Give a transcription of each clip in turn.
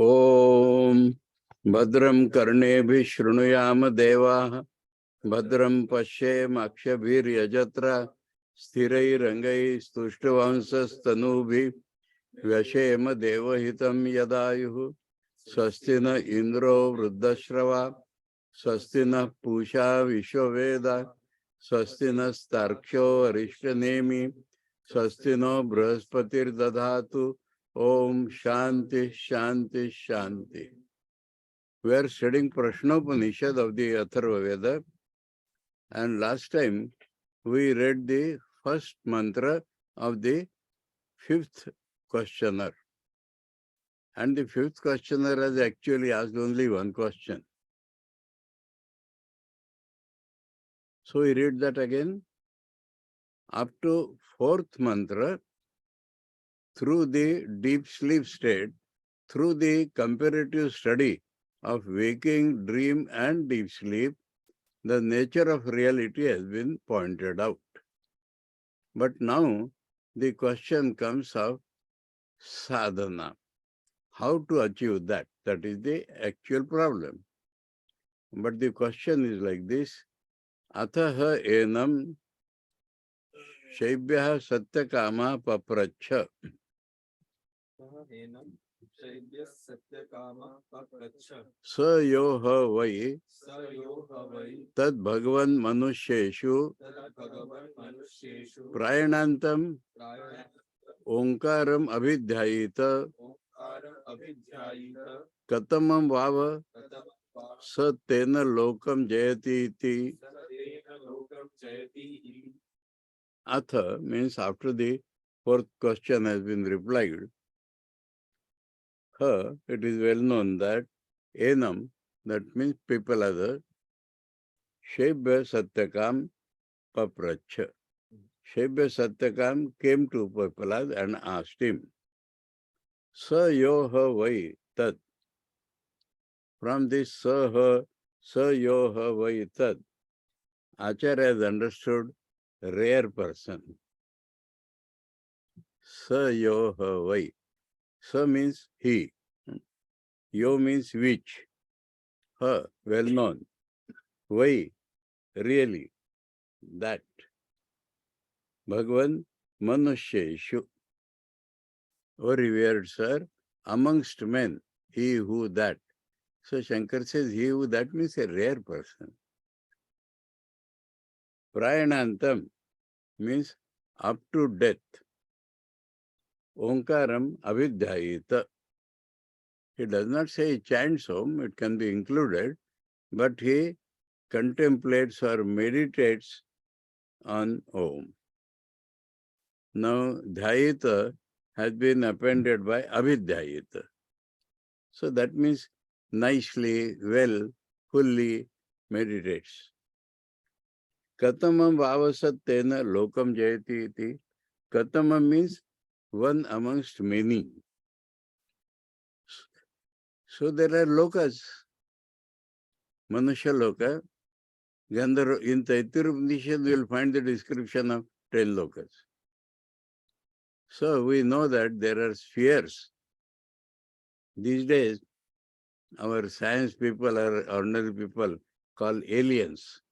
Om Bhadram Karnebhi Shrunuyama Devaha Bhadram Pashyem Akshabhir Yajatra Sthirai Rangai Stushtavansa Stanubhi Vyashema Devahitam Yadayuhu Swastina Indro Vruddashrava Swastina Pusha Vishwaveda Swastina Starksho Arishtanemi Swastino Brahaspatir Dadhatu Om Shanti Shanti Shanti. We are studying Prashnopanishad of the Atharva Veda, and last time we read the first mantra of the fifth questioner. And the fifth questioner has actually asked only one question. So we read that again. Up to fourth mantra, through the deep sleep state, through the comparative study of waking, dream and deep sleep, the nature of reality has been pointed out. But now the question comes of sadhana. How to achieve that? That is the actual problem. But the question is like this. Atha enam shaibhyah satyakama papracha. Sa yoha vai tad bhagavan manusheshu prayanantam omkaram abhidhyayita katamam vava sa tena lokam jayati iti. Atha means after the fourth question has been replied, it is well known that enam, that means Pippalada, Shebya Satyakam Papracha. Shebya Satyakam came to Pippalada and asked him, Sa yoha vai tat. From this sa yoha vai tat, Acharya has understood rare person. Sa yoha vai. Sa means he. Yo means which. Ha, well known. Vai, really. That. Bhagavan Manusheshu. O revered sir, amongst men, he who that. So Shankar says he who that means a rare person. Prayanantam means up to death. Omkaram Abhidhyayita. He does not say he chants Om, it can be included, but he contemplates or meditates on Om. Now, Dhyayita has been appended by Abhidhyayita. So that means nicely, well, fully meditates. Katamam vavasat tena lokam jayati iti. Katamam means one amongst many. So there are lokas. Manusha loka. In the Upanishad, you will find the description of 10 lokas. So we know that there are spheres. These days, our science people or ordinary people call aliens.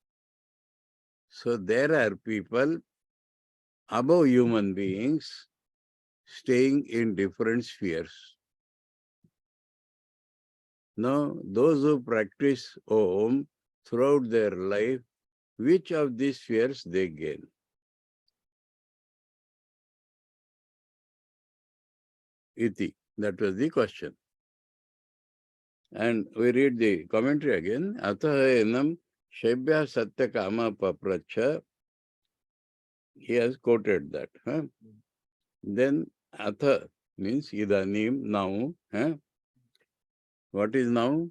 So there are people above human beings staying in different spheres. Now, those who practice Om throughout their life, which of these spheres they gain? Iti. That was the question. And we read the commentary again. Atha enam shaibhya satyakama papracha. He has quoted that. Then atha means idanim, now. What is now?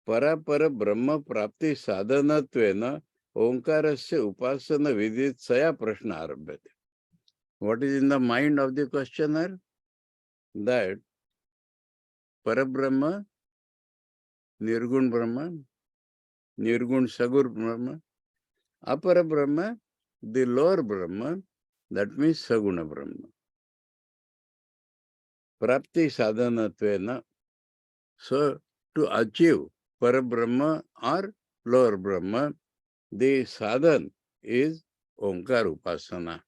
Para brahma prapti sadhanatvena omkarasya upasana vidit saya prashna arabhyate. What is in the mind of the questioner? That Parabrahma, Nirgun Brahma, Nirgun Sagur Brahma, Apara Brahma, the lower Brahma, that means Saguna Brahma. Prapti sadhanatvena. So, to achieve Parabrahma or lower Brahma, the sadhan is Omkar Upasana.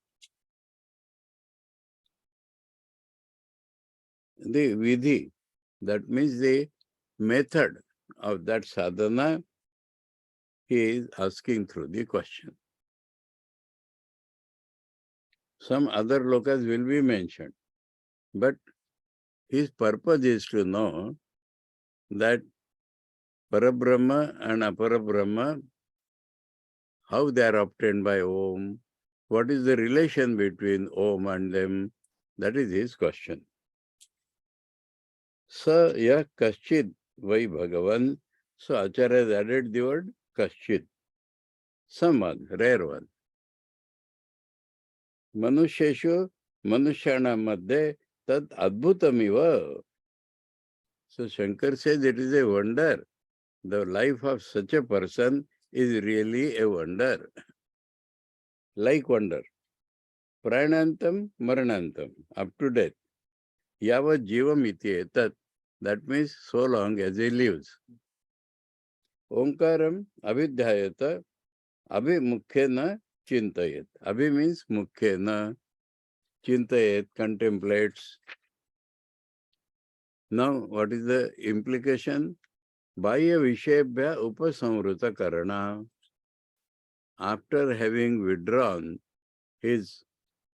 The vidhi, that means the method of that sadhana, he is asking through the question. Some other lokas will be mentioned, but his purpose is to know that Parabrahma and Aparabrahma, how they are obtained by Om, what is the relation between Om and them, that is his question. Sa yah kaschid vai Bhagavan. So Acharya has added the word kaschid. Someone, rare one. Manusheshu manushana madhe tad adbhutamiva. So Shankar says it is a wonder. The life of such a person is really a wonder. Like wonder. Pranantam maranantam. Up to death. Yava jivam iti etat. That means so long as he lives. Omkaram abhidhyayata abhi mukhyena chintayet. Abhi means mukhyena. Chintayet, contemplates. Now, what is the implication? Bhaya vishebhya upasamruta karana. After having withdrawn his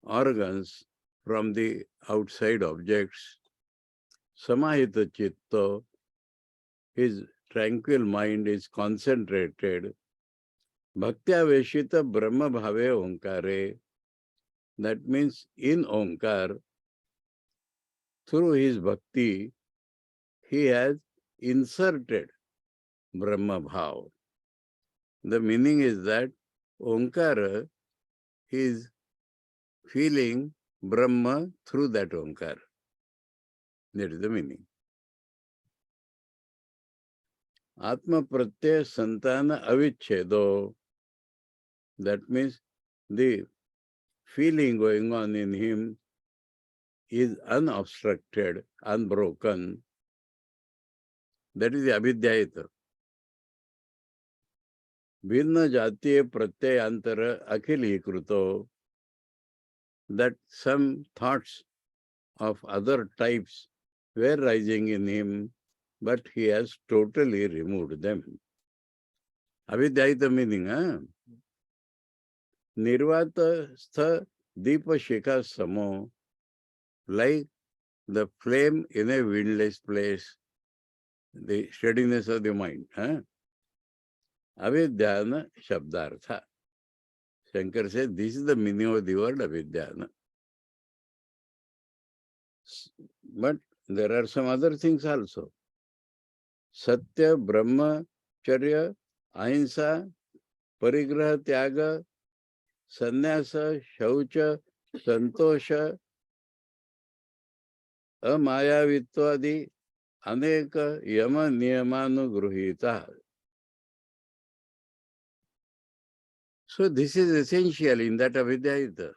organs from the outside objects, samahita chitta, his tranquil mind is concentrated. Bhaktya veshita brahma bhave omkare. That means in Omkar, through his bhakti, he has inserted Brahma Bhav. The meaning is that Omkara is feeling Brahma through that Omkar. That is the meaning. Atma Pratyaya Santana Avichchedo. That means the feeling going on in him is unobstructed, unbroken. That is the Abhidyayata. Bhinna Jatiya Pratyayantara Akhilikruto. That some thoughts of other types were rising in him, but he has totally removed them. Abhidyayata meaning, Nirvata stha deepa shikha samo, like the flame in a windless place, the steadiness of the mind. Avidyana shabdartha. Shankar said this is the meaning of the word avidyana. But there are some other things also. Satya, Brahma, Charya, Ahimsa, Parigraha, Tyaga, Sannyasa, Shaucha, Santosha, Amayavitvadi, Aneka Yama Niyamanugruhita. So this is essential in that Avidyayata.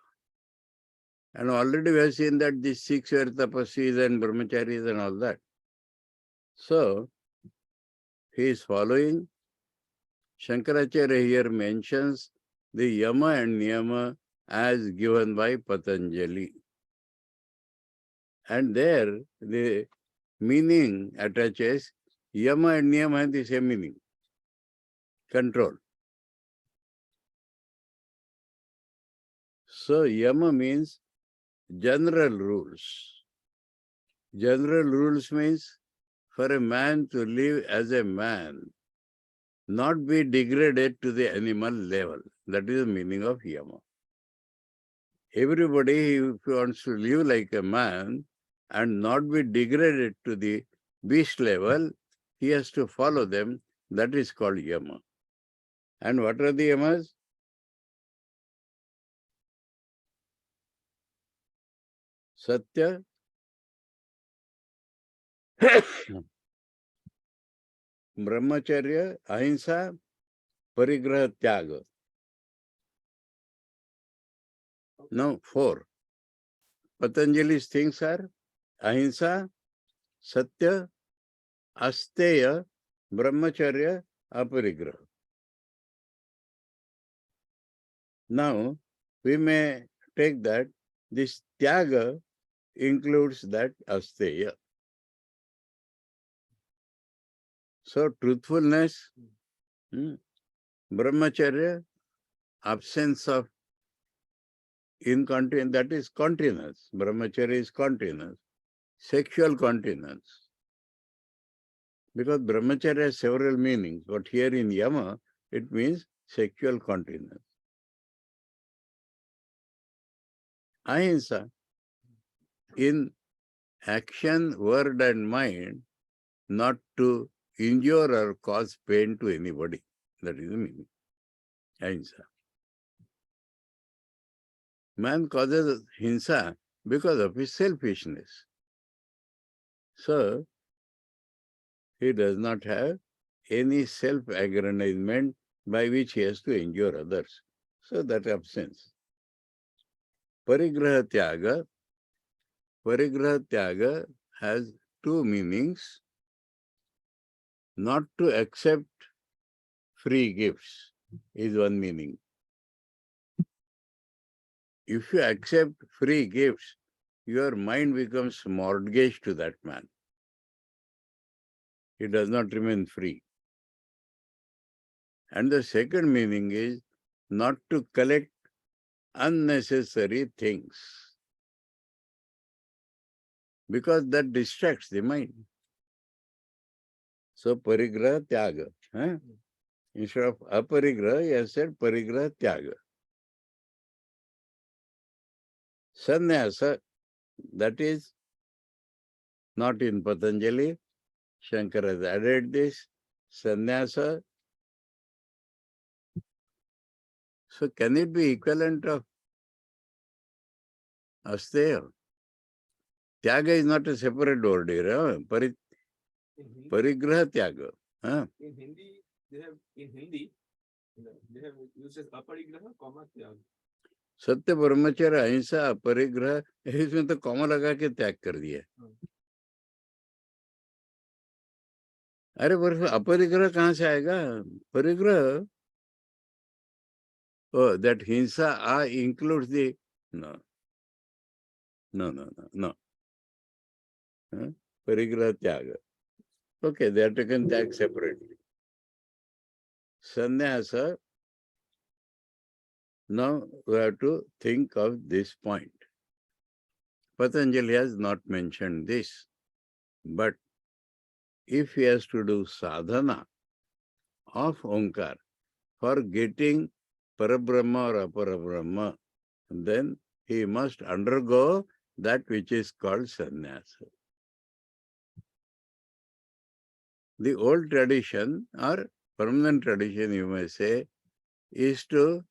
And already we have seen that these 6 were tapasis and brahmacharis and all that. So he is following. Shankaracharya here mentions the Yama and Niyama as given by Patanjali. And there the meaning attaches, Yama and Niyama have the same meaning. Control. So Yama means general rules. General rules means for a man to live as a man, not be degraded to the animal level. That is the meaning of Yama. Everybody, if he wants to live like a man and not be degraded to the beast level, he has to follow them. That is called Yama. And what are the Yamas? Satya, Brahmacharya, Ahimsa, Parigraha, Tyaga. Now 4. Patanjali's things are Ahimsa, Satya, asteya, brahmacharya, aparigraha. Now, we may take that this tyaga includes that asteya. So, truthfulness, brahmacharya, absence of incontinence, that is continence. Brahmacharya is continence. Sexual continence. Because brahmacharya has several meanings, but here in Yama, it means sexual continence. Ahimsa, in action, word and mind, not to injure or cause pain to anybody. That is the meaning. Ahimsa. Man causes hinsa because of his selfishness. So, he does not have any self-aggrandizement by which he has to injure others. So, that absence. Parigraha tyaga has two meanings. Not to accept free gifts is one meaning. If you accept free gifts, your mind becomes mortgaged to that man. He does not remain free. And the second meaning is not to collect unnecessary things, because that distracts the mind. So parigraha tyaga. Instead of aparigraha, he has said parigraha tyaga. Sannyasa, that is not in Patanjali. Shankara has added this. Sannyasa. So can it be equivalent of asteya? Tyaga is not a separate word here. Parigraha tyaga. In Hindi, they have used as aparigraha, tyaga. सत्य ब्रह्मचर्य अहिंसा परिग्रह, इसमें तो comma लगा के त्याग कर दिया. अरे पर अपरिग्रह कहाँ से आएगा? परिग्रह, oh, that hinsa includes the no. Parigraha tyaga. Okay, they are taken tag separately. Sannyasa. Now we have to think of this point. Patanjali has not mentioned this, but if he has to do sadhana of Omkar for getting Parabrahma or Aparabrahma, then he must undergo that which is called sannyasa. The old tradition or permanent tradition, you may say, is to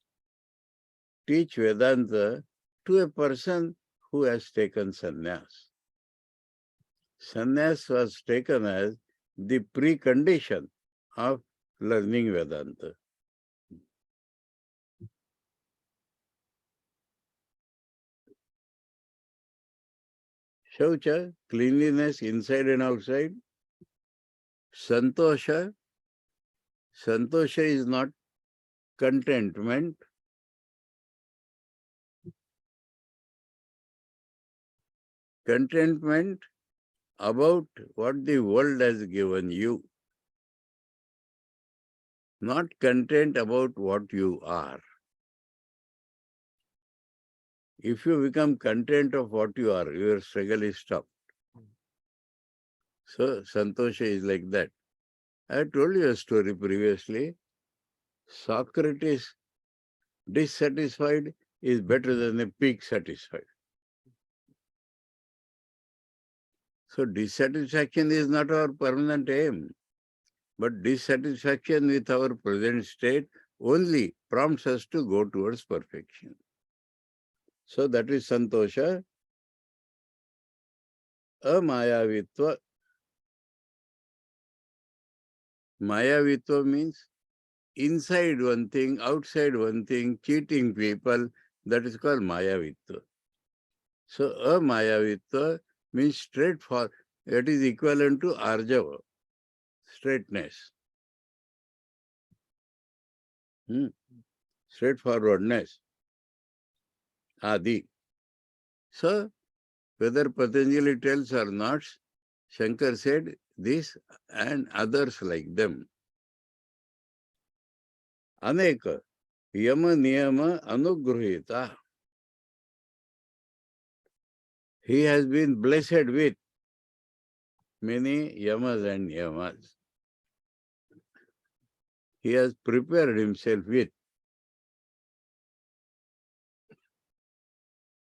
teach Vedanta to a person who has taken sannyas. Sannyas was taken as the precondition of learning Vedanta. Shaucha, cleanliness inside and outside. Santosha, santosha is not contentment. Contentment about what the world has given you. Not content about what you are. If you become content of what you are, your struggle is stopped. So, santosha is like that. I told you a story previously. Socrates dissatisfied is better than a pig satisfied. So, dissatisfaction is not our permanent aim, but dissatisfaction with our present state only prompts us to go towards perfection. So, that is santosha. Amayavitva. Mayavitva means inside one thing, outside one thing, cheating people, that is called Mayavitva. So, Amayavitva means straightforward, that is equivalent to Arjava. straightness, straightforwardness, Adi. So, whether Patanjali tells or not, Shankar said this and others like them. Aneka yama niyama anugrahita. He has been blessed with many yamas and niyamas. He has prepared himself with.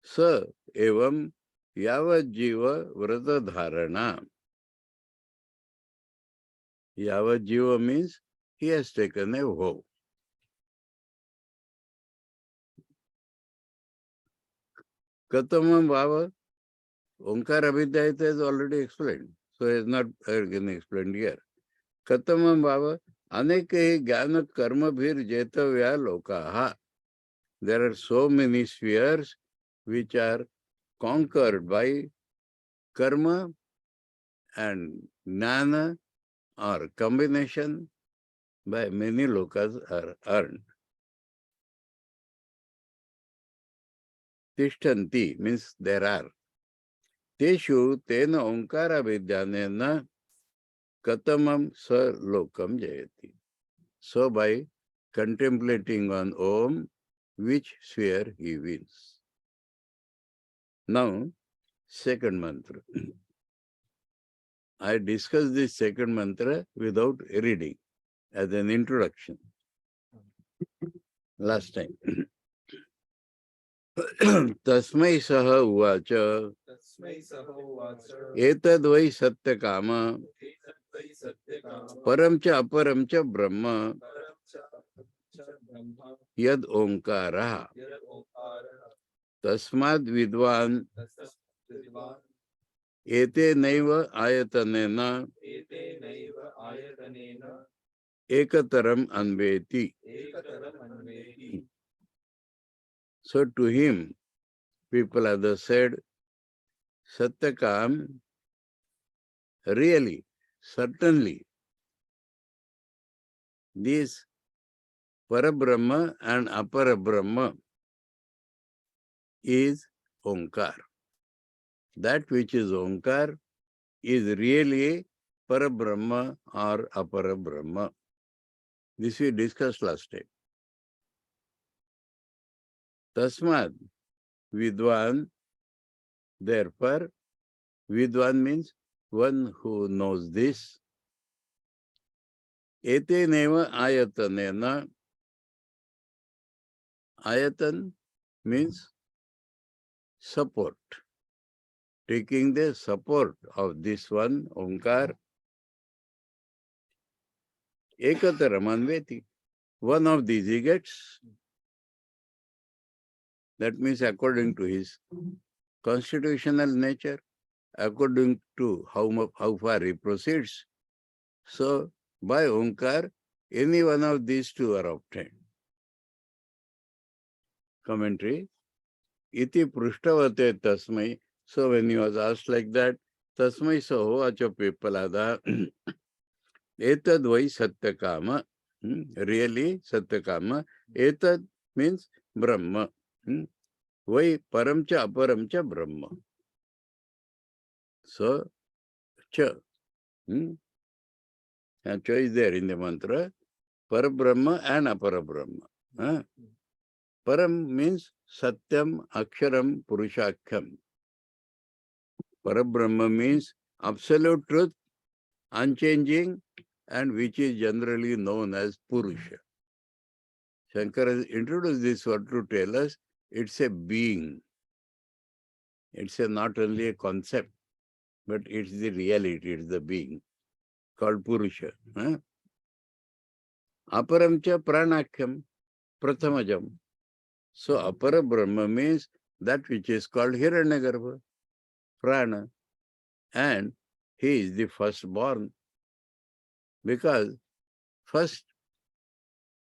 Sa evam yavat jiva vrata dharana. Yavat jiva means he has taken a vow. Katamam bhava, Omkar Abhidhyayata is already explained. So it is not again explained here. Katamam bhava, aneke jnana karma bhir jetavya lokaha. There are so many spheres which are conquered by karma and jnana or combination by many lokas are earned. Tishtanti means there are. Teshu tena omkara vidyanena katamam sa lokam jayati. So by contemplating on Om, which sphere he wins. Now, second mantra. I discussed this second mantra without reading as an introduction last time. Tasmai saha uvacha etadvai satyakama param cha aparam cha brahma yad omkara tasmad vidvan ete naiva ayatanena ekataram anveti. So to him, Pippalada said, Satyakam, really, certainly, this Parabrahma and Aparabrahma is Omkar. That which is Omkar is really Parabrahma or Aparabrahma. This we discussed last time. Tasmad, Vidwan, therefore, Vidwan means one who knows this. Ete neva ayatanena. Ayatan means support. Taking the support of this one, Omkar, Ekataram anveti. One of these he gets. That means according to his constitutional nature, according to how far he proceeds. So, by Omkar, any one of these two are obtained. Commentary. Iti pruštavate tasmai. So when he was asked like that, tasmai saho acha Pippalada, etad vai satyakama. Really satyakama. Etad means Brahma. Vai paramcha aparamcha Brahma. So, cha. And cha is there in the mantra. Parabrahma and Aparabrahma. Param means Satyam Aksharam Purushakham. Parabrahma means absolute truth, unchanging, and which is generally known as Purusha. Shankara has introduced this word to tell us it's a being. It's not only a concept, but it's the reality, it's the being called Purusha. Aparamcha Pranakham Prathamajam. So Apara Brahma means that which is called Hiranyagarbha, Prana, and he is the firstborn because first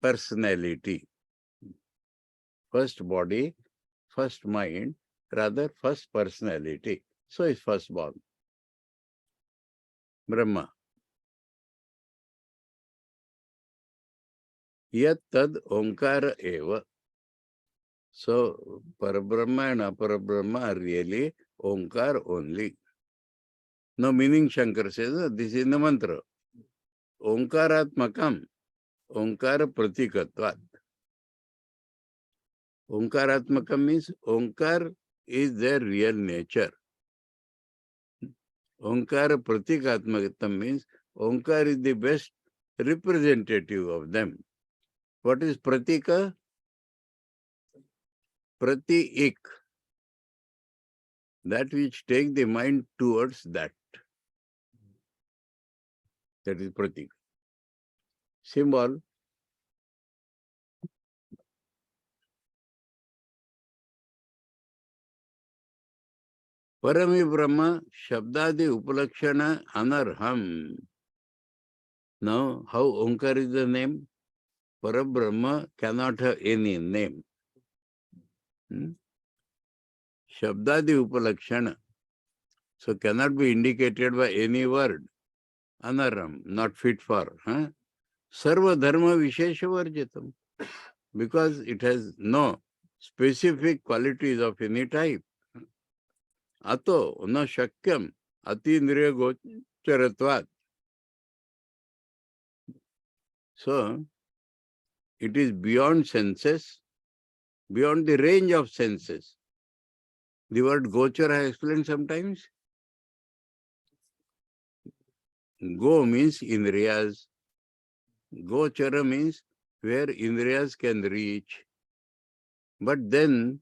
personality, first body, first mind, rather first personality. So is firstborn. Brahma. Yat tad Omkara eva. So, Parabrahma and Aparabrahma are really Omkar only. No meaning Shankar says, this is the mantra. Omkaratmakam, Omkara pratikatvat. Omkaratmakam means Omkar is their real nature. Omkara pratikatmakam means Omkar is the best representative of them. What is pratika? Prati-ik. That which take the mind towards that. That is pratik. Symbol. Parami Brahma Shabdadi Upalakshana Anarham. Now, how Omkar is the name? Parabrahma cannot have any name. Shabdadi Upalakshana. So cannot be indicated by any word. Anaram, not fit for. Sarva Dharma Vishesha Varjitam. Because it has no specific qualities of any type. Ato na shakyam atindriya gocharatvat. So, it is beyond senses, beyond the range of senses. The word gochar I explained sometimes. Go means indriyas. Gochara means where indriyas can reach. But then,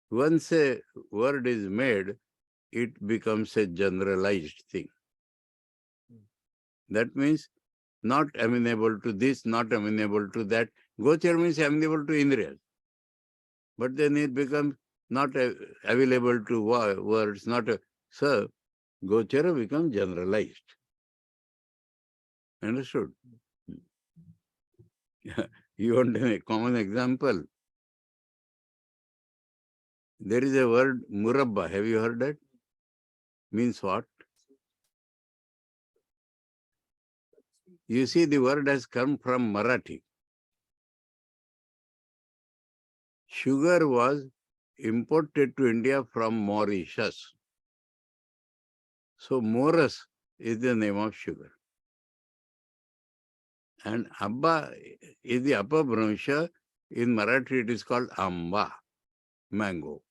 once a word is made, it becomes a generalized thing. That means not amenable to this, not amenable to that. Gochar means amenable to indriyas. But then it becomes not available to words, not so gochara becomes generalized. Understood? You want a common example? There is a word murabba. Have you heard that? Means what? You see, the word has come from Marathi. Sugar was imported to India from Mauritius. So Morus is the name of sugar. And Abba is the upper Brahmsha. In Marathi it is called Amba, mango.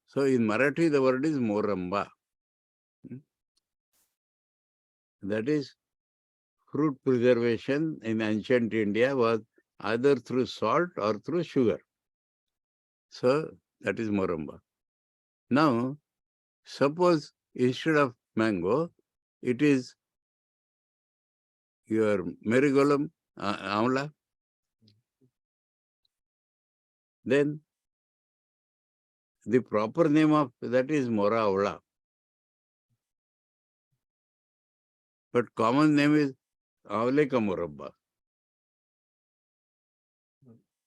So in Marathi the word is Moramba. That is, fruit preservation in ancient India was either through salt or through sugar. So that is Moramba. Now, suppose instead of mango, it is your marigold amla, then the proper name of that is Mora Avla. But common name is Avle ka Morabba.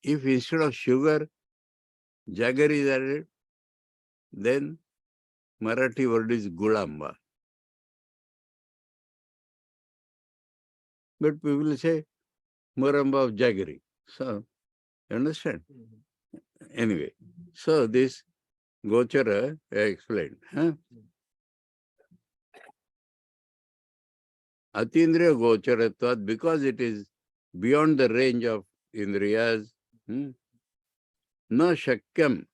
If instead of sugar, jaggery is added, then Marathi word is Gulamba. But people say Moramba of jaggery. So, you understand? Anyway, so this Gochara I explained. Atindriya Gocharatvat, because it is beyond the range of Indriyas. Na Shakyam.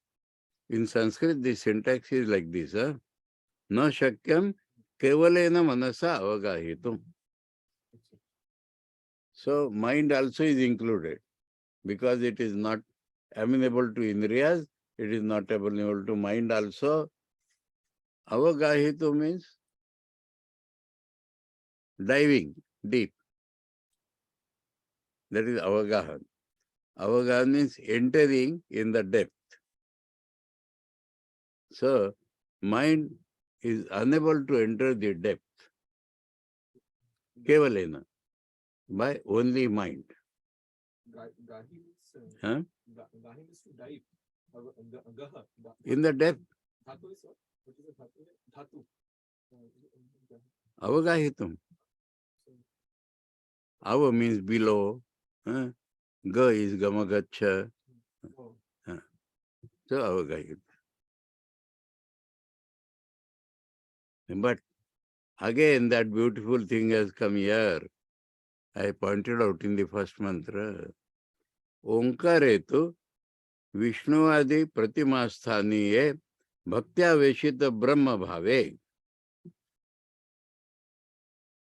In Sanskrit, the syntax is like this. Na Shakyam Kevalena Manasa Avagahitum. So, mind also is included. Because it is not amenable to Indriyas, it is not amenable to mind also. Avagahitu means diving deep. That is Avagahan. Avagahan means entering in the depth. So, mind is unable to enter the depth. Kevalena. By only mind. Gahi means Huh? Gahi means to dive. In the depth. Dhatu is what is a dhatu? Dhatu. Avagahitum. Ava means below, Huh? Ga is gamagacha. Oh. So avagayut. But again, that beautiful thing has come here. I pointed out in the first mantra. Onkare tu Vishnu adi pratimastaniye bhaktya brahma bhave.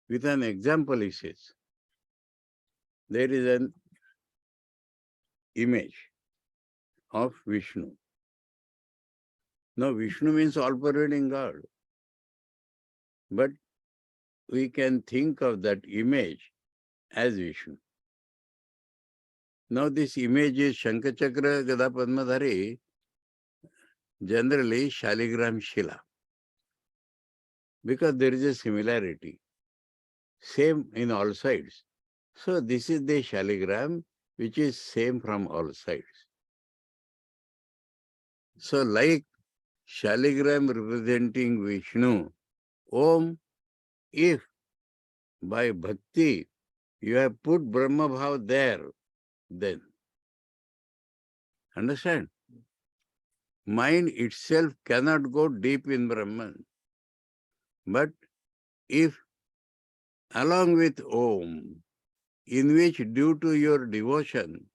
With an example, he says, there is an image of Vishnu. Now, Vishnu means all-pervading God. But we can think of that image as Vishnu. Now, this image is Shankachakra Gada Padmadhari, generally Shaligram Shila, because there is a similarity, same in all sides. So, this is the Shaligram which is same from all sides. So, like Shaligram representing Vishnu, Om, if by bhakti you have put Brahma Bhav there, then understand? Mind itself cannot go deep in Brahman. But if along with Om, in which due to your devotion,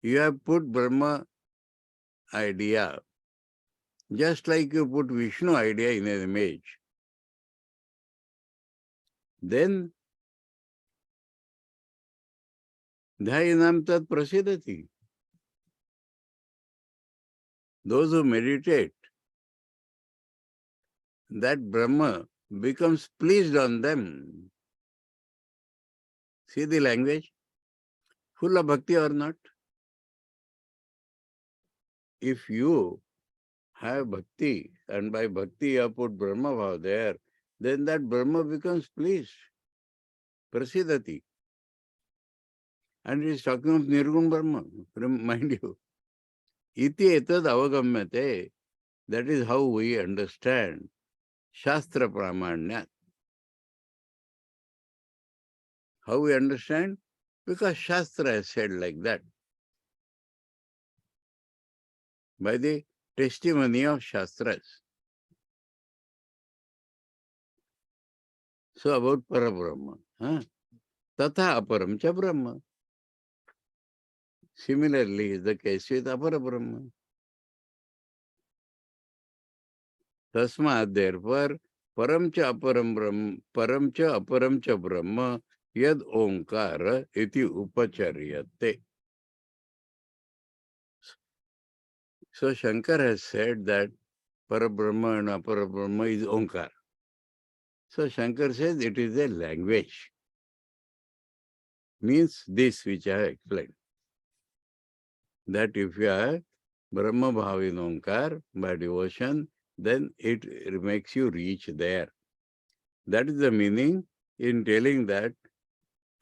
you have put Brahma idea, just like you put Vishnu idea in an image, then Dhyayanam tat prasidati. Those who meditate, that Brahma becomes pleased on them. See the language? Full of bhakti or not? If you have bhakti, and by bhakti you have put Brahma Bhav there, then that Brahma becomes pleased. Prasidati. And it is talking of Nirgun Brahma, mind you. Iti etad avagamyate. That is how we understand Shastra Pramanyat. How we understand? Because Shastra has said like that. By the testimony of Shastras. So about Parabrahma. Tatha aparam cha Brahma. Similarly is the case with Aparabrahma. Tasmat, therefore, param cha aparam cha Brahma yad omkara iti upacharyate. So Shankar has said that Parabrahma and Aparabrahma is Omkar. So Shankar says it is a language. Means this which I have explained. That if you have Brahma Bhav in Omkar by devotion, then it makes you reach there. That is the meaning in telling that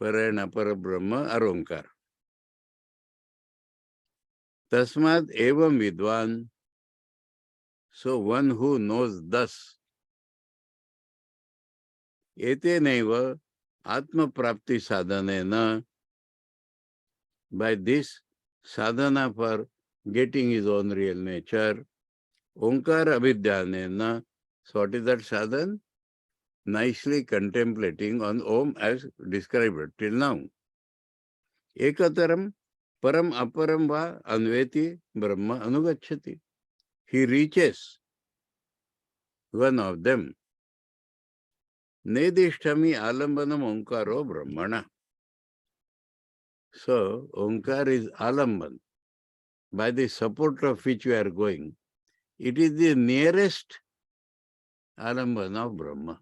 Para and Apara Brahma are Omkar. Tasmat evam vidwan. So one who knows thus, eteneva atma prapti sadhanena, by this sadhana for getting his own real nature, Omkara abhidyanena. So what is that sadhan? Nicely contemplating on Om as described till now. Ekataram param aparam va anveti brahma anugacchati. He reaches one of them. Nedishtami alambanam omkaro brahmana. So Omkar is alamban, by the support of which we are going. It is the nearest alamban of Brahma.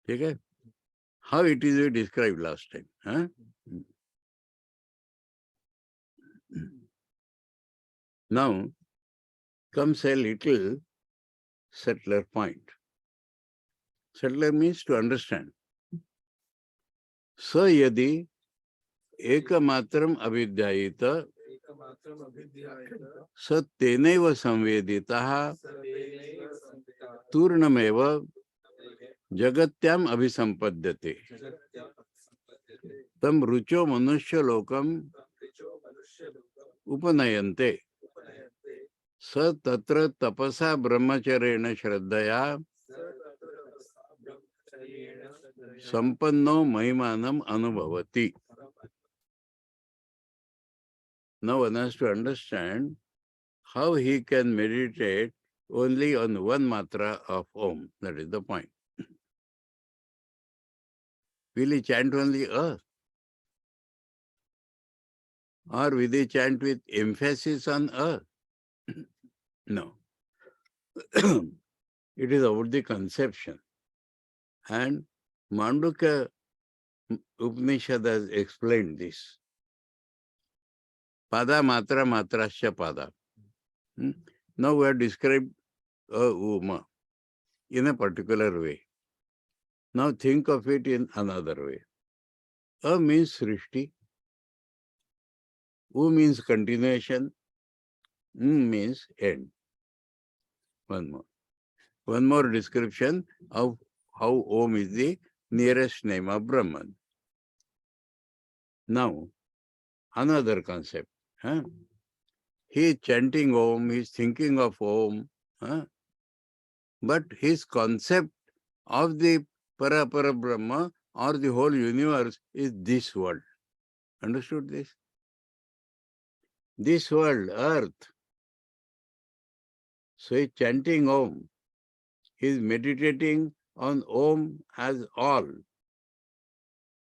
Okay? How it is we described last time. Now comes a little subtler point. Subtler means to understand. So yadi ekamatram avidyayita sa tenaiva samveditaha turnameva jagatyam abhisampadhyate. tam rucho manusya lokam upanayante. Sa tatra tapasa brahmacharena shraddhaya sampanno mahimanam anubhavati. Now one has to understand how he can meditate only on one matra of Om. That is the point. Will he chant only A? Or will he chant with emphasis on A? No. It is about the conception. And Mandukya Upanishad has explained this. Pada matra matrasya pada. Now we have described a Uma in a particular way. Now think of it in another way. A means Srishti. U means continuation. Means end. One more. One more description of how Om is the nearest name of Brahman. Now, another concept. He is chanting Om, he is thinking of Om, but his concept of the Parapara Brahma or the whole universe is this world. Understood this? This world, earth. So he is chanting Om. He is meditating on Om as all.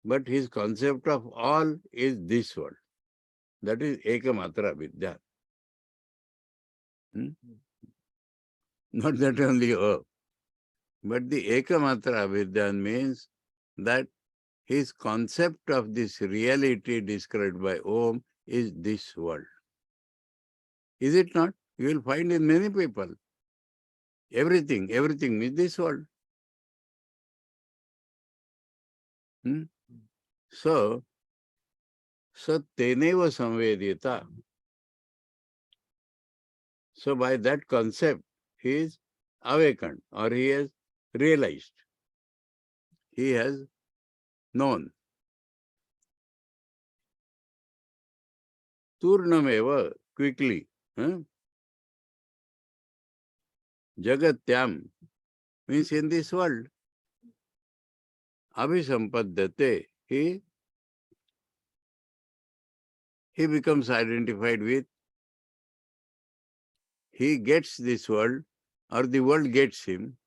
But his concept of all is this world. That is Ekamatra Vidya. Not that only O. But the Ekamatra Vidya means that his concept of this reality described by Om is this world. Is it not? You will find in many people. Everything is this world. So teneva samvedita. So by that concept, he is awakened or he has realized. He has known. Turnameva, quickly. Jagatyam means in this world. Abhisampadate, he becomes identified with, he gets this world or the world gets him.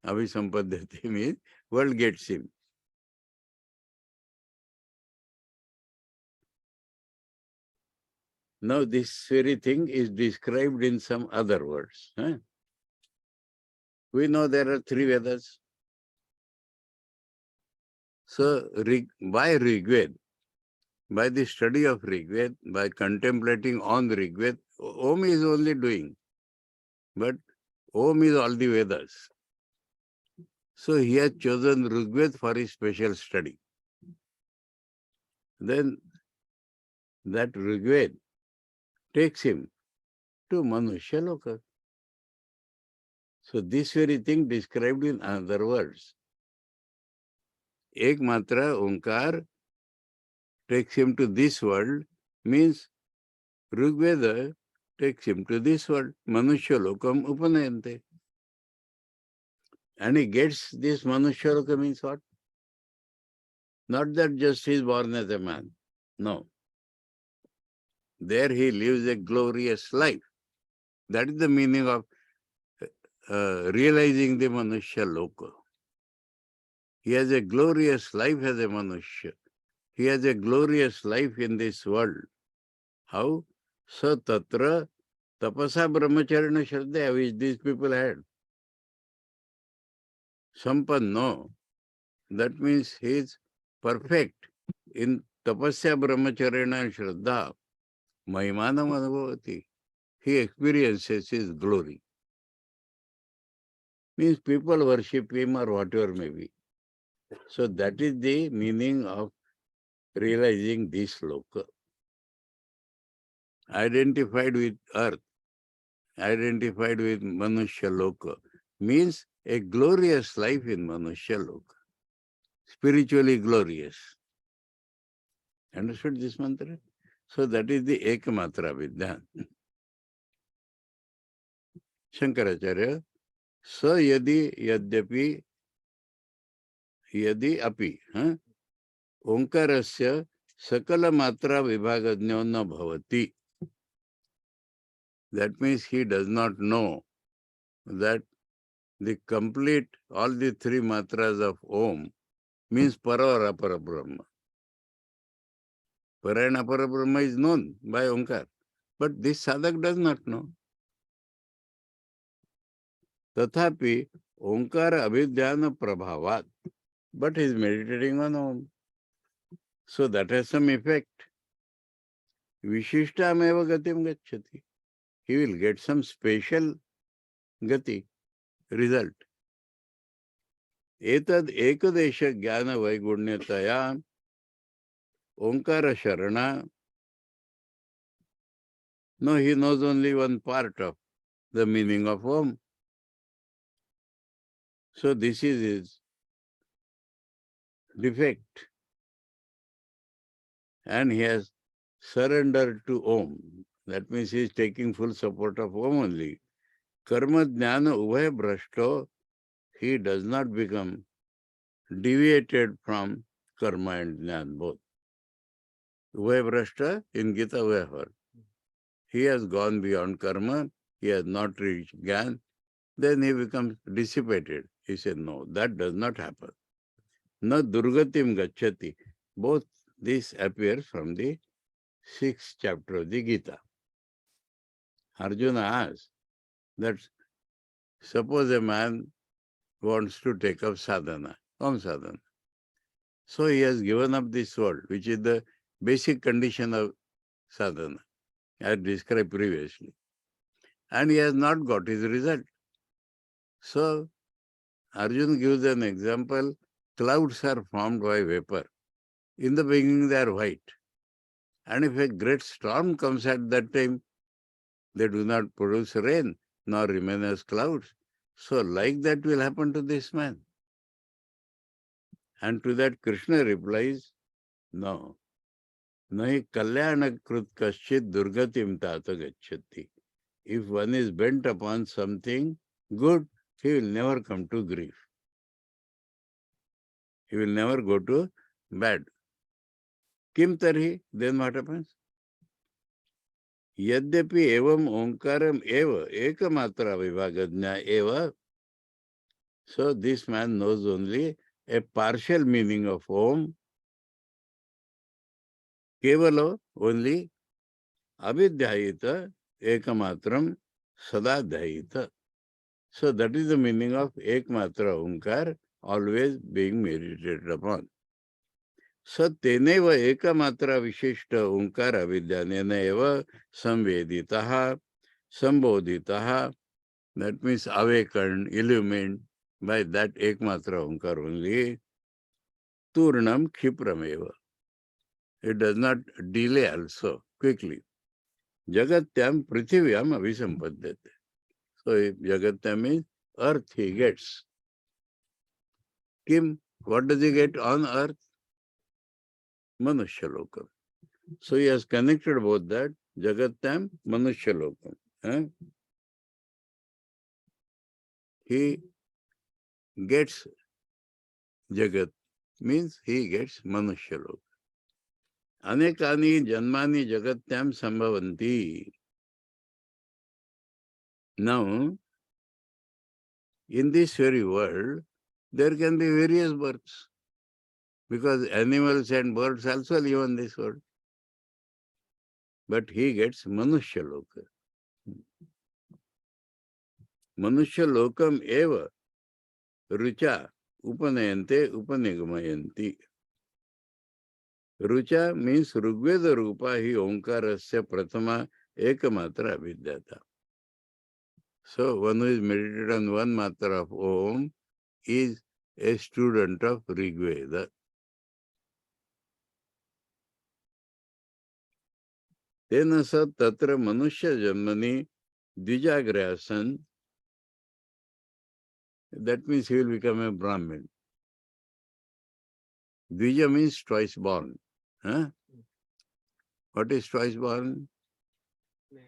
Abhisampadate means world gets him. Now this very thing is described in some other words. We know there are 3 Vedas. So by Rigved, by the study of Rigved, by contemplating on Rigved, Om is only doing. But Om is all the Vedas. So he has chosen Rigved for his special study. Then that Rigved takes him to Manushya Loka. So this very thing described in other words. Ek matra Onkar takes him to this world means Rigveda takes him to this world. Manushya Lokam Upanayante. And he gets this Manushya Loka means what? Not that just he is born as a man. No. There he lives a glorious life. That is the meaning of realizing the Manushya Loka. He has a glorious life as a Manushya. He has a glorious life in this world. How? Sa tatra tapasa brahmacharya shraddha, which these people had. Sampanno. That means he is perfect in tapasya brahmacharya shraddha. Mahimanam anubhavati. He experiences his glory. Means people worship him or whatever may be. So that is the meaning of realizing this loka. Identified with earth, identified with Manushya Loka, means a glorious life in Manushya Loka. Spiritually glorious. Understood this mantra? So that is the Ekamatra Vidya. Shankaracharya, sa yadyapi, yadi api, Omkarasya sakala matra vibhagajnyo na bhavati. That means he does not know that the complete, all the three matras of Om means para or apara Brahma. Para and apara Brahma is known by Omkar. But this sadhak does not know. Tathapi Omkara abhidyana prabhavat. But he is meditating on Om. So that has some effect. Vishishtam eva gatim gacchati. He will get some special gati, result. Etad ekadesha jnana vaigunyataya Omkara Sharana. No, he knows only one part of the meaning of Om. So this is his defect. And he has surrendered to Om. That means he is taking full support of Om only. Karma jnana ubhay brashto, he does not become deviated from karma and jnana both. Ubhay brashta, in Gita we have heard. He has gone beyond karma, he has not reached jnana, then he becomes dissipated. He said, no, that does not happen. Na durgatim gacchati. Both this appears from the 6th chapter of the Gita. Arjuna asks that suppose a man wants to take up sadhana, Om sadhana. So he has given up this world, which is the basic condition of sadhana, as described previously. And he has not got his result. So Arjuna gives an example. Clouds are formed by vapor. In the beginning they are white. And if a great storm comes at that time, they do not produce rain, nor remain as clouds. So like that will happen to this man. And to that Krishna replies, no. Nahi kalyana krut kaschit durgatim tata gacchati. If one is bent upon something good, he will never come to grief. He will never go to bad. Kim tarhi? Then what happens? Yadyapi evam omkaram eva ekamatra vibhagajna eva. So this man knows only a partial meaning of Om. Kevalo only abhidyayita ekamatram sadadhyayita. So that is the meaning of ekmatra omkar, always being meditated upon. Sateneva ekamatra vishishta omkar avidyanena eva samveditaha, sambodhitaha. That means awakened, illumined by that ekmatra omkar only. Turnam kshiprameva. It does not delay also quickly. Jagatyam prithivyam avisampadhyate. So if Jagatyam means earth he gets. Kim, what does he get on earth? Manushyalokam. So he has connected both that, Jagatyam, Manushyalokam. He gets Jagat, means he gets Manushyalokam. Anekani janmani Jagatyam sambhavanti. Now, in this very world, there can be various births. Because animals and birds also live on this world. But he gets Manushya Loka. Manushya Lokam eva rucha upanayante upanigamayanti. Rucha means Rugveda Rupa hi Omkarasya Pratama Ekamatra Abhidyata. So one who is meditated on one matra of Om is a student of Rigveda. Tena sa tatra manushya janmani dvijagrasan. That means he will become a Brahmin. Dvija means twice born. What is twice born? Man.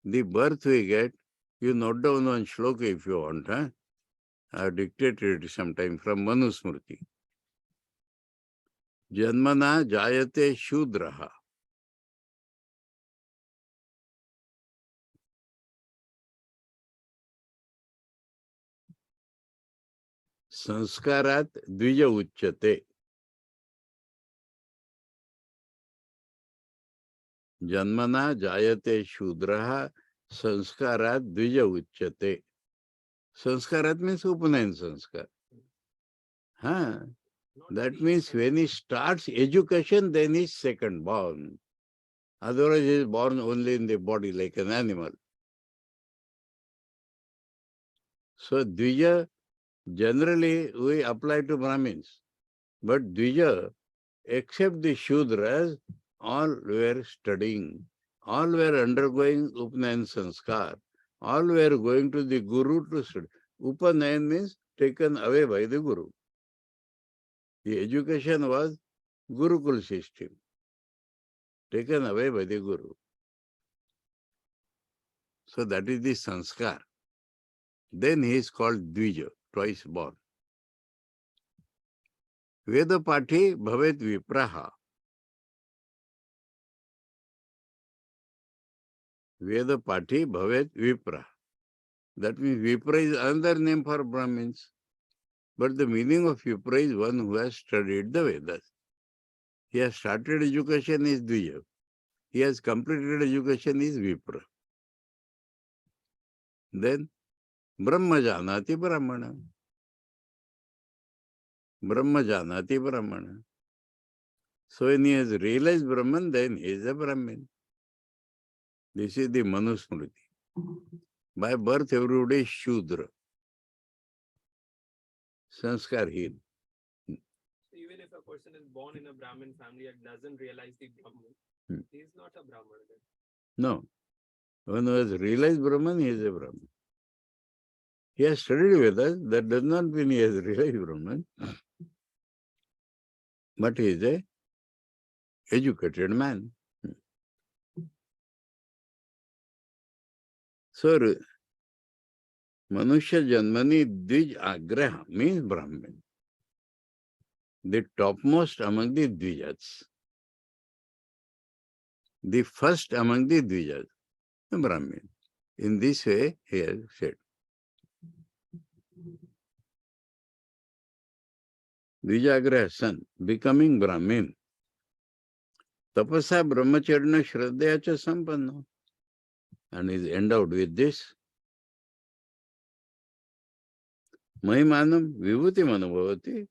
The birth we get, you note down one shloka if you want. Huh? I have dictated it sometime from Manusmriti. Janmana jayate shudraha. Sanskarat dvija uchyate. Janmana jayate shudraha. Sanskarat dvija uchyate. Sanskarat means Upanayana sanskar. Huh? Not That the- means when he starts education, then he is second born. Otherwise, he is born only in the body like an animal. So, Dvija, generally we apply to Brahmins. But Dvija, except the Shudras, all were studying. All were undergoing Upanayan sanskar. All were going to the Guru to study. Upanayan means taken away by the Guru. The education was Gurukul system, taken away by the Guru. So that is the sanskar. Then he is called Dvija, twice born. Veda Pathi Bhavet Vipraha. Veda Pathi Bhavet Vipra. That means Vipra is another name for Brahmins. But the meaning of Vipra is one who has studied the Vedas. He has started education is Dvija. He has completed education is Vipra. Then Brahma Janati Brahmana. Brahma Janati Brahmana. So when he has realized Brahman, then he is a Brahmin. This is the Manusmriti. By birth, everybody is Shudra. Sanskar-heen. Even if a person is born in a Brahmin family and doesn't realize the Brahman, he is not a Brahman. No. One who has realized Brahman, he is a Brahman. He has studied Vedas, that does not mean he has realized Brahman. But he is a educated man. So, Manushya Janmani Dvij Agraha means Brahman. The topmost among the Dvijats. The first among the Dvijats, the Brahmin. In this way, he has said. Dvijagraha son, becoming Brahmin. Tapasa brahmacharya shraddhaya cha sampanna. And is endowed with this. Mahimanam vibhuti manubhavati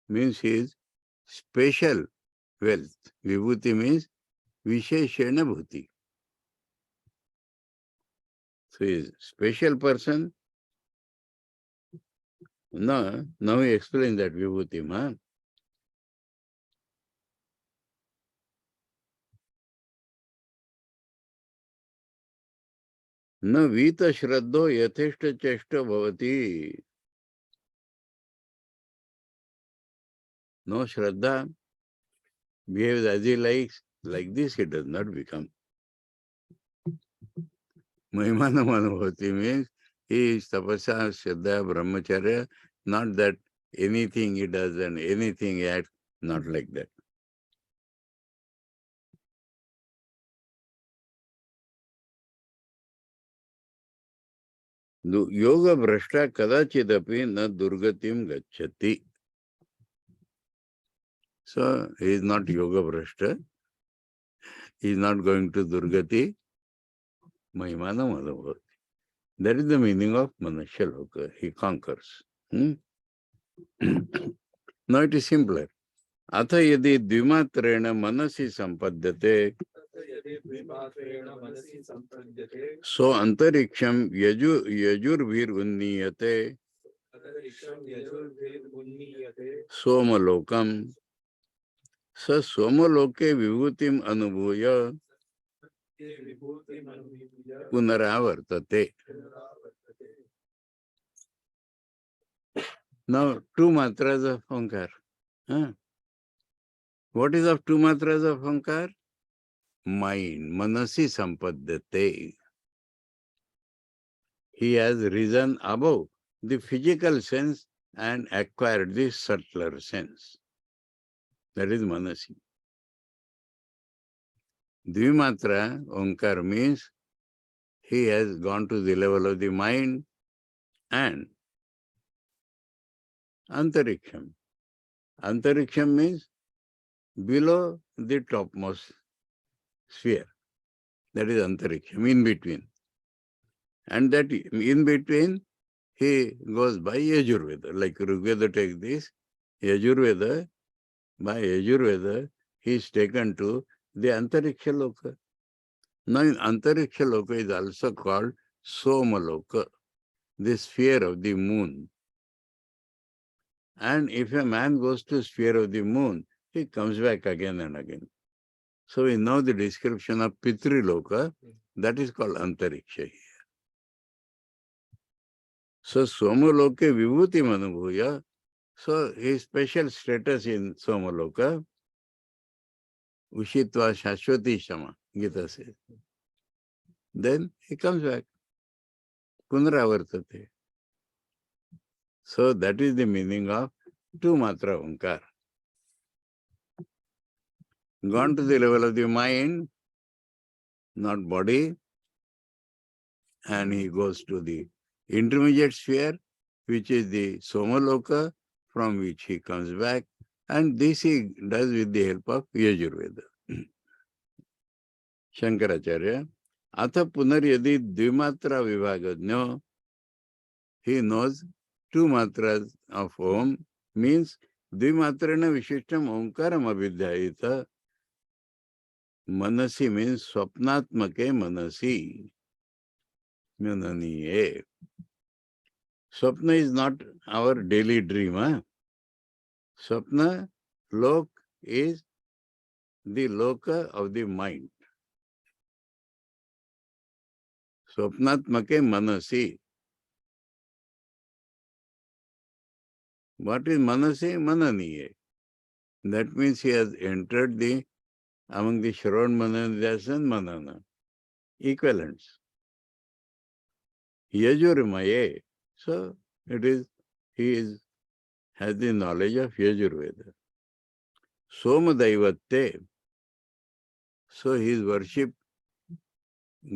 means he is special wealth. Vibhuti means visheshena bhuti. So he is special person. Now he explains that vibhuti. Huh? न वीत श्रद्धो यथेष्ट चेष्ट भवति. No Shraddha behaves as he likes. Like this, he does not become. Mahimana Manubhati means he is tapasya, Shraddha, Brahmacharya, not that anything he does and anything he acts, not like that. Yoga Brashta Kadachidapi na Durgatim Gacchati. So he is not Yoga Brashta. He is not going to Durgati. Mahimana Manubhati. That is the meaning of Manusya Loka. He conquers. Now it is simpler. Atha yadi dvimatrena manasi sampadyate. So antariksham yajurvir unniyate. Somalokam. Sa somaloke vibhutim anubhuya punaravartate. Now, two matras of Onkar. What is of two matras of Ankar? Mind, manasi sampadate. He has risen above the physical sense and acquired the subtler sense. That is manasi. Dvimatra Onkar means he has gone to the level of the mind and antariksham. Antariksham means below the topmost sphere. That is antariksham, in between. And that in between, he goes by Yajurveda. Like Rigveda takes this, Yajurveda, by Yajurveda, he is taken to the Antariksha Loka. Now, in Antariksha Loka is also called Soma Loka, the sphere of the moon. And if a man goes to sphere of the moon, he comes back again and again. So we know the description of Pitri Loka, that is called Antariksha here. So Soma Loke Vibhuti Manubhuya, so his special status in Soma Loka, Ushitva Shashwati Shama, Gita says. Then he comes back. Punaravartate. So that is the meaning of two matra Onkar. Gone to the level of the mind, not body, and he goes to the intermediate sphere, which is the Somaloka, from which he comes back, and this he does with the help of Yajurveda. Shankaracharya, Atha Punaryadi Dvimatra Vivagajno, he knows two matras of Om, means Dvimatrana Vishishtam Omkaram Abhidhyayita. Manasi means Swapnatmake Manasi. Mananiye. Swapna is not our daily dream. Huh? Swapna lok is the loka of the mind. Swapnatmake manasi. What is manasi? Mananiye. That means he has entered among the Shravan Mananidas and Manana. Equivalents. Yajurmaye. So he has the knowledge of Yajurveda. Soma Daivatte. So his worship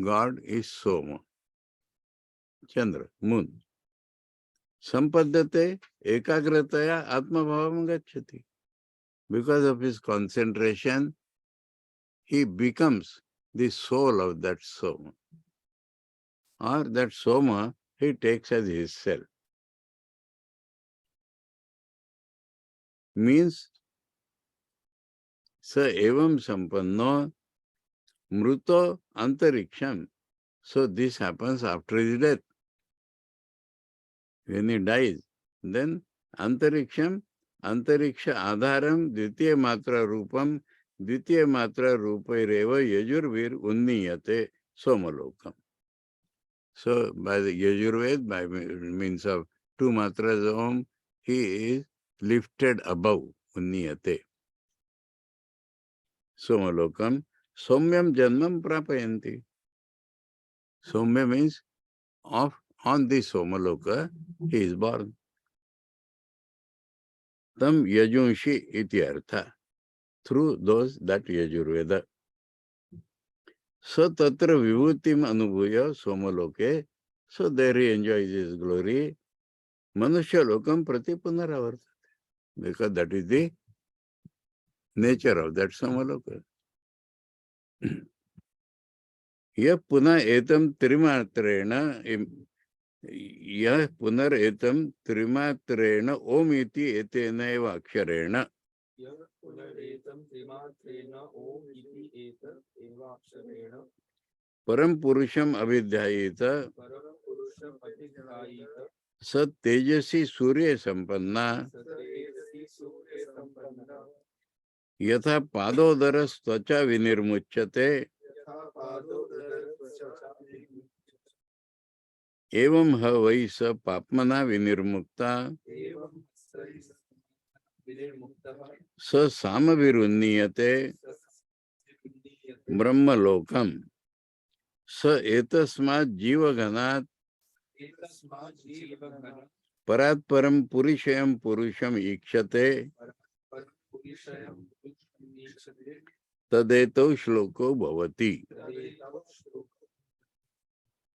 God is Soma. Chandra, moon. Sampadate ekagrataya atmabhavam gacchati. Because of his concentration, he becomes the soul of that Soma. Or that Soma he takes as his self. Means, sa evam sampanno mruto antariksham. So this happens after his death. When he dies, then antariksham, antariksha adharam, dvitiya matra rupam, dvitiya matra rupaireva yajurvir unniyate somalokam. So by the Yajurved, by means of two matras of Om, he is lifted above unniyate. Somalokam, somyam janmam prapayanti. Somya means on the Somaloka, he is born. Tam yajunshi iti artha. Through those that Yajurveda. So tatra vibhutim anubhuya somaloke. So there he enjoys his glory. Manusya lokam prati punaravartate. Because that is the nature of that somaloka. Yah puna etam trimatrena Yah punar etam trimatrena om iti etena eva aksharena. Yah punaretam trimatrena om iti eta eva aksharena. Param purusham abhidhyayita. Param purusham adhyayita. Sat tejasi surya sampanna. Satejasi surya sampanna. Yatha padodaras tvacha vinirmuchyate. Yatha padodara tvacha vinirmuchyate. Evam ha vai sa papmana vinirmukta. Evam sa vinirmukta. Sa samavirunniyate brahmalokam. Sa etasmat jivaganat parat param purishayam purusham ikshate tadeto shloko bhavati.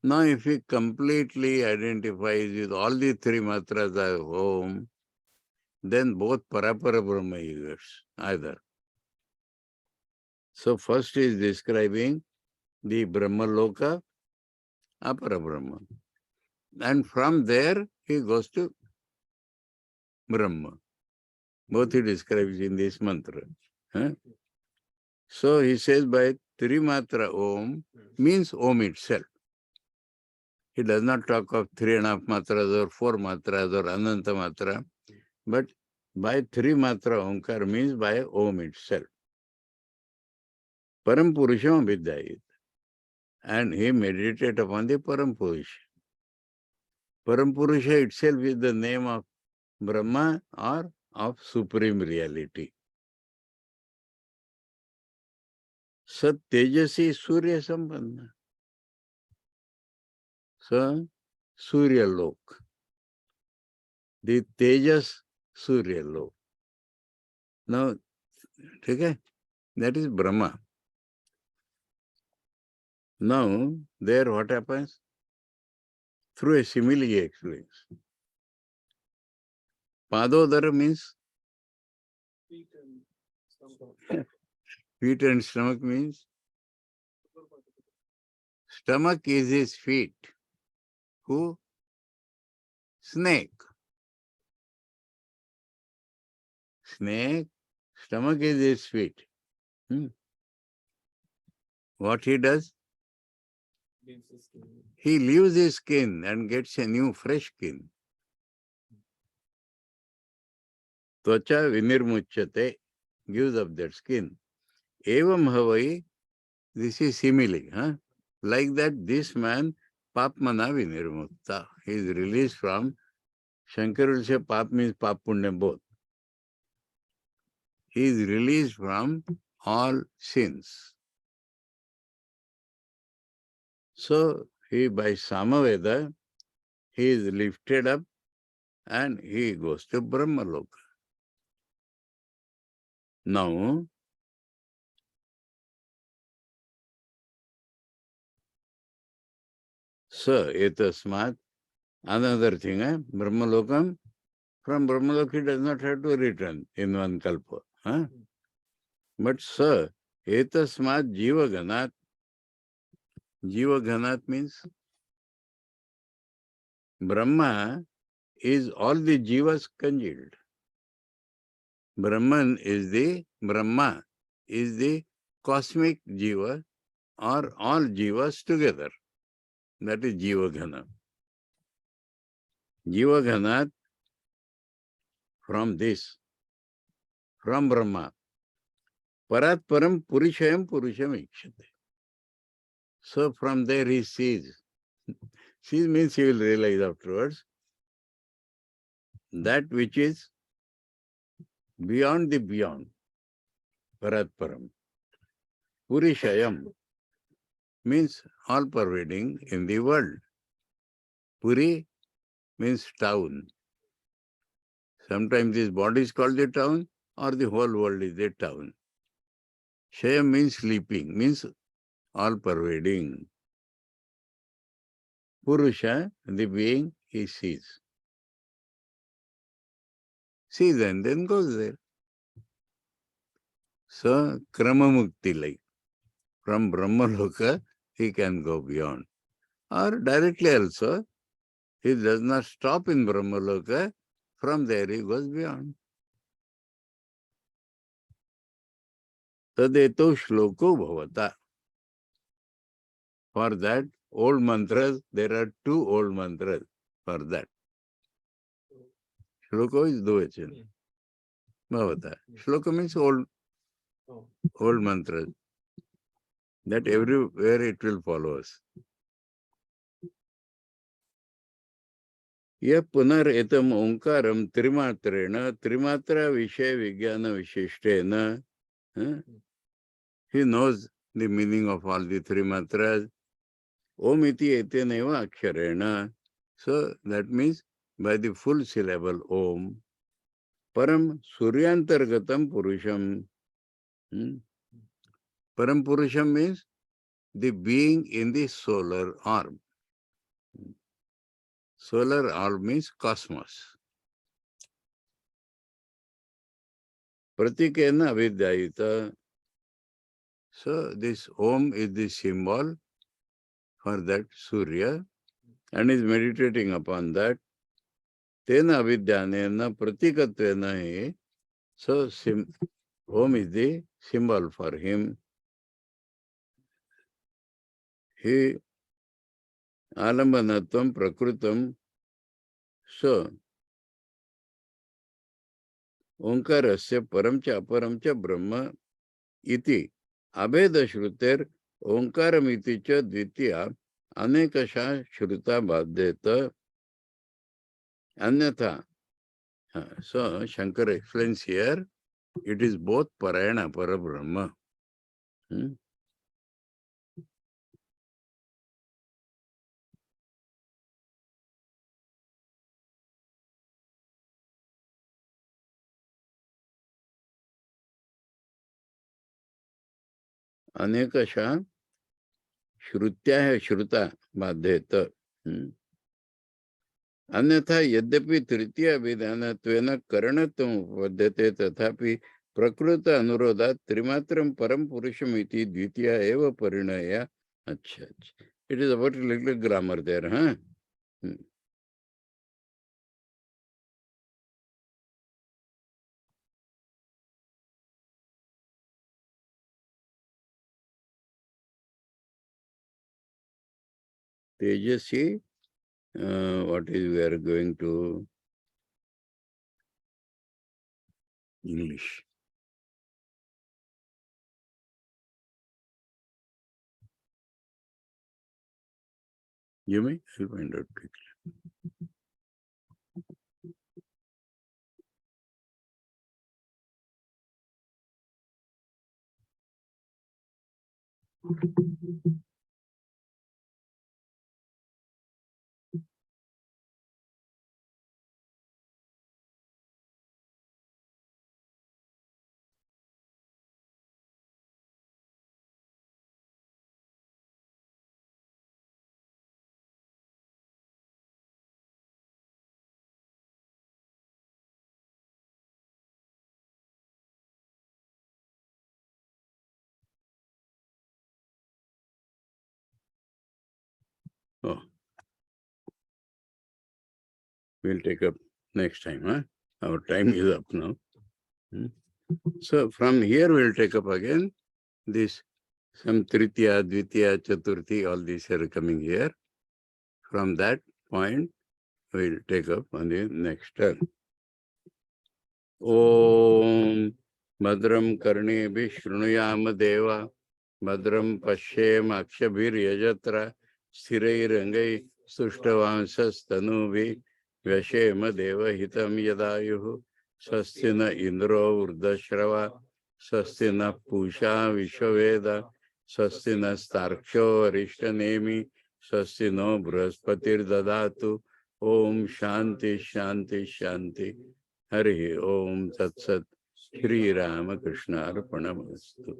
Now, if he completely identifies with all the three matras as home, then both parapara Brahma exists, either. So, first is describing the Brahma Loka, Apara Brahma. And from there, he goes to Brahma. Both he describes in this mantra. Huh? So, he says by Trimatra Om means Om itself. He does not talk of 3.5 matras or 4 matras or Ananta matra, but by 3 matra Omkar means by Om itself. Param Purusham Vidyayit. And he meditated upon the Param Purusha. Param Purusha itself is the name of Brahma or of Supreme Reality. Sat Tejasi Surya Sampanna. So, Surya Lok. The Tejas Surya Lok. Now, okay, that is Brahma. Now, there what happens? Through a simile he explains. Padodara means feet and stomach means stomach is his feet. Who? Snake. Snake, stomach is his feet. What he does? He leaves his skin and gets a new fresh skin. Tvacha vinirmuchyate, gives up that skin. Evam havai, this is simile. Like that, this man, papmana vinirmukta. He is released from, Shankar will say pap means pap punya both. He is released from all sins. So, he by Samaveda, he is lifted up and he goes to Brahmaloka. Now, so etasmat, another thing, Brahmalokam, from Brahmaloka he does not have to return in one kalpa. But sir, etasmat jivaganat, jivaganat means Brahma is all the jivas congealed. Brahman is the, Brahma is the cosmic jiva or all jivas together. That is Jivagana. Jivaganat from this, from Brahma. Parat param purishayam purusham ikshate. So from there he sees. Sees means he will realize afterwards that which is beyond the beyond. Parat param. Purishayam means all pervading in the world. Puri means town. Sometimes this body is called the town or the whole world is the town. Shayam means sleeping, means all pervading. Purusha, the being, he sees. Sees and then goes there. So, Krama Mukti like. From Brahmaloka, he can go beyond. Or directly also, he does not stop in Brahmaloka, from there he goes beyond. Tadeto shloko bhavata. For that, old mantras, there are 2 old mantras for that. Shloko is Dvachan. Bhavata. Shloka means old mantras. That everywhere it will follow us. यह पुनरेतम ओंकारम त्रिमात्रेण त्रिमात्रा विषय विज्ञान विशिष्टेन. He knows the meaning of all the three matras. Om iti eteneva aksharena. So that means by the full syllable Om. Param suryantargatam purusham. Param purusham means the being in the solar orb. Solar orb means cosmos. Pratikena avidyayita. So this Om is the symbol for that Surya and is meditating upon that. Tena avidyanena pratikatvena hi. So Om is the symbol for him. He alambanatvam prakrutam. So Omkarasya paramcha aparamcha brahma iti abheda shruter Omkaram iti cha dvitiya anekasha shruta baddeta anyatha. So Shankara explains here, it is both Parayana Parabrahma. Anekasha Shrutya hai Shruta Baddheta. अन्यथा यद्यपि तृतीय विधानत्वेन करणत्वम् उपपद्यते तथापि प्रकृत अनुरोधात् त्रिमात्रं परम पुरुषम इति द्वितीय एव परिणय. अच्छा, it is about a little grammar there, huh? Tejasi, what is we are going to English. You may, I'll find out quickly. Oh, we'll take up next time, huh? Our time is up now. So from here we'll take up again this some Tritiya, Dvitiya, Chaturthi, all these are coming here. From that point we'll take up on the next turn. Om Bhadram Karnebhi Shrunuyama Deva Bhadram Pashyem Akshabhir Yajatra Sthirairangai Sushtavanshas Tanuvi Vyashema Deva Hitam Yadayuhu Swastina Indro Urdashrava Swastina Pusha Vishwaveda Swastina Starksho Arishtanemi Swastino Brahaspatir Dadatu. Om Shanti Shanti Shanti. Hari Om Tat Sat. Shri Rama Krishna Arpanamastu.